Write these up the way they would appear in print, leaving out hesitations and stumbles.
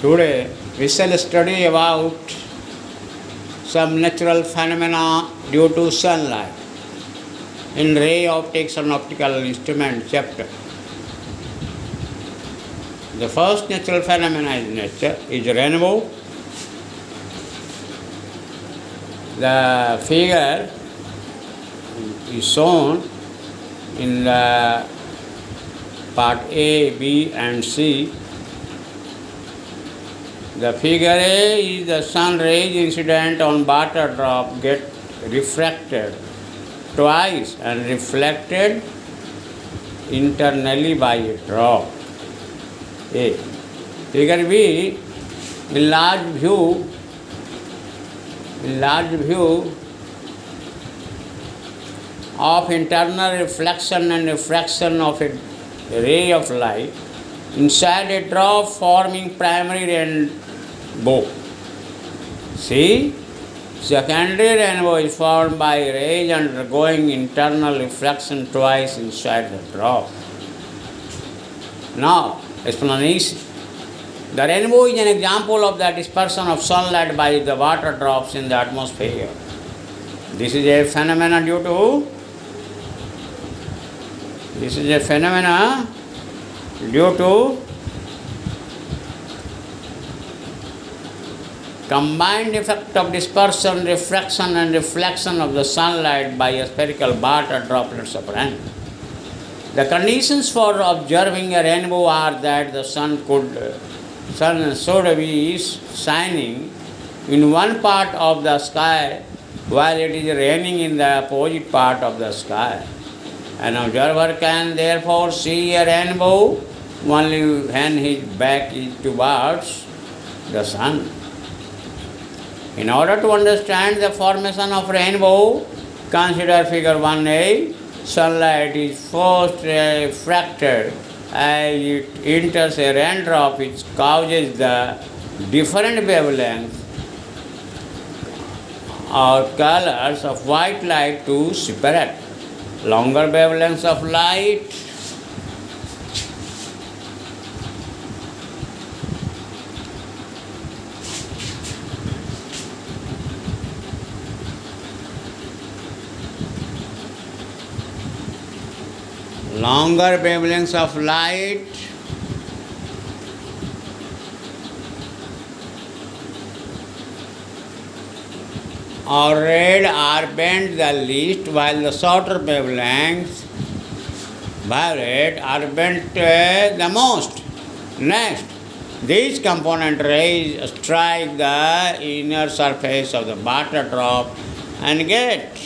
Today we shall study about some natural phenomena due to sunlight in ray optics and optical instrument chapter. The first natural phenomena in nature is rainbow. The figure is shown in the part A, B and C. The figure A is the sun rays incident on water drop get refracted twice and reflected internally by a drop. A. Figure B, in large view, of internal reflection and refraction of a ray of light inside a drop forming primary rainbow. See, secondary rainbow is formed by rays undergoing internal reflection twice inside the drop. Now, explanation. The rainbow is an example of the dispersion of sunlight by the water drops in the atmosphere. This is a phenomena due to combined effect of dispersion, refraction and reflection of the sunlight by a spherical water droplets of rain. The conditions for observing a rainbow are that the sun should be shining in one part of the sky while it is raining in the opposite part of the sky. An observer can therefore see a rainbow only when his back is towards the sun. In order to understand the formation of rainbow, consider figure 1a. Sunlight is first refracted as it enters a raindrop, which causes the different wavelengths or colors of white light to separate. Longer wavelengths of light or red are bent the least, while the shorter wavelengths, violet, are bent the most. Next, these component rays strike the inner surface of the water drop and get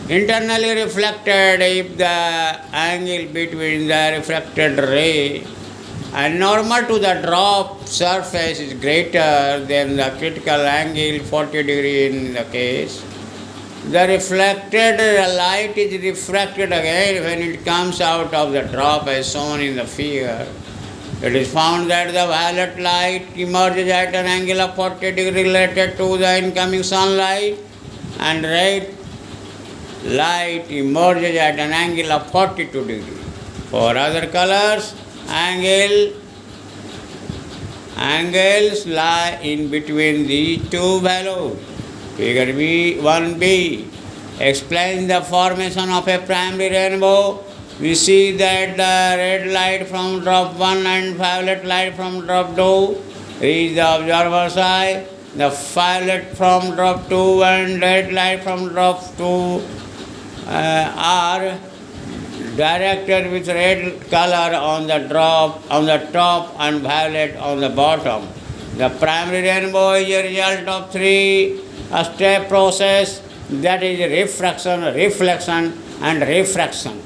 internally reflected if the angle between the reflected ray and normal to the drop surface is greater than the critical angle 40 degrees in the case. The reflected light is refracted again when it comes out of the drop as shown in the figure. It is found that the violet light emerges at an angle of 40 degrees related to the incoming sunlight, and red light emerges at an angle of 42 degrees. For other colors, angles lie in between these two values. Figure 1b explains the formation of a primary rainbow. We see that the red light from drop 1 and violet light from drop 2 reach the observer's eye. The violet from drop 2 and red light from drop 2 are directed with red color on the top and violet on the bottom. The primary rainbow is a result of three-step process, that is refraction, reflection and refraction.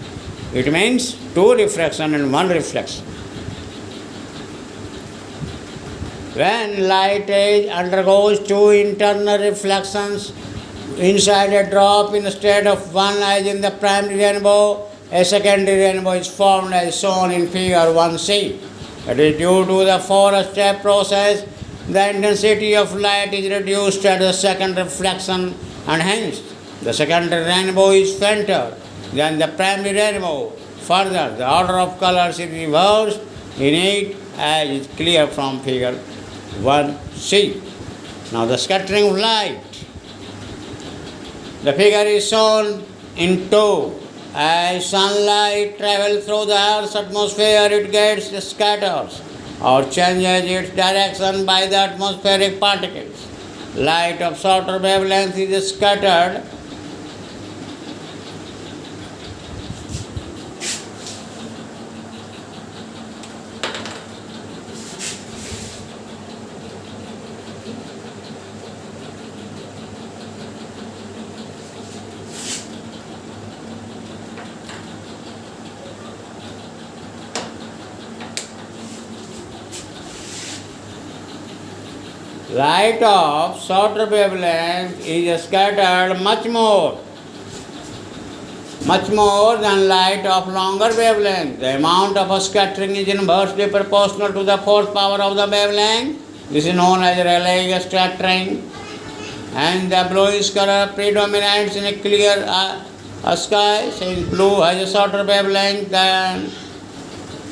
It means two refraction and one reflection. When light undergoes two internal reflections inside a drop instead of one as in the primary rainbow, a secondary rainbow is formed as shown in figure 1c. It is due to the four-step process. The intensity of light is reduced at the second reflection, and hence the secondary rainbow is fainter than the primary rainbow. Further, the order of colors is reversed in it as is clear from figure 1c. Now the scattering of light. The figure is shown in two. As sunlight travels through the Earth's atmosphere, it gets scattered or changes its direction by the atmospheric particles. Light of shorter wavelength is scattered Light of shorter wavelength is scattered much more than light of longer wavelength. The amount of scattering is inversely proportional to the force power of the wavelength. This is known as Rayleigh scattering. And the bluish color predominates in a clear sky, since blue has a shorter wavelength than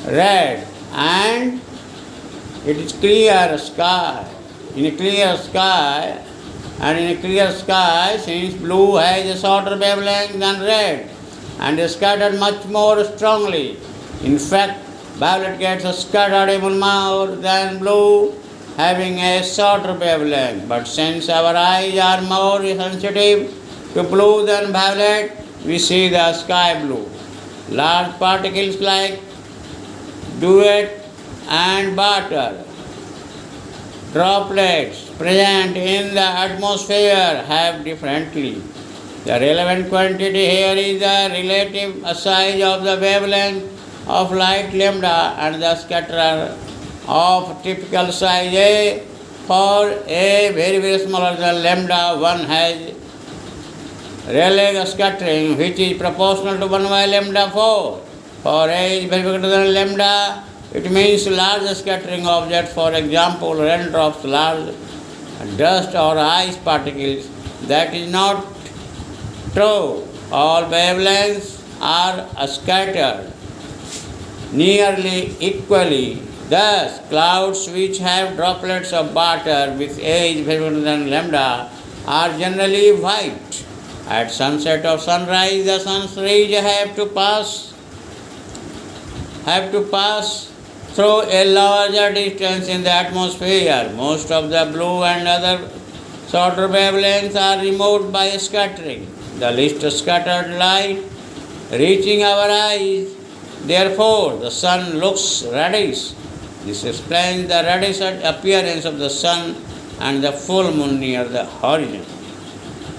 red, and it is clear sky. In a clear sky, since blue has a shorter wavelength than red and is scattered much more strongly. In fact, violet gets scattered even more than blue, having a shorter wavelength. But since our eyes are more sensitive to blue than violet, we see the sky blue. Large particles like dew and water droplets present in the atmosphere have differently. The relevant quantity here is the relative size of the wavelength of light lambda and the scatterer of typical size A. For A very smaller than lambda, one has Rayleigh scattering, which is proportional to 1 by lambda 4. For A is very greater than lambda, it means large scattering objects, for example, raindrops, large dust or ice particles. That is not true. All wavelengths are scattered nearly equally. Thus, clouds which have droplets of water with A is very greater than lambda are generally white. At sunset or sunrise, the sun's rays have to pass through a larger distance in the atmosphere. Most of the blue and other shorter wavelengths are removed by scattering. The least scattered light reaching our eyes. Therefore, the sun looks reddish. This explains the reddish appearance of the sun and the full moon near the horizon.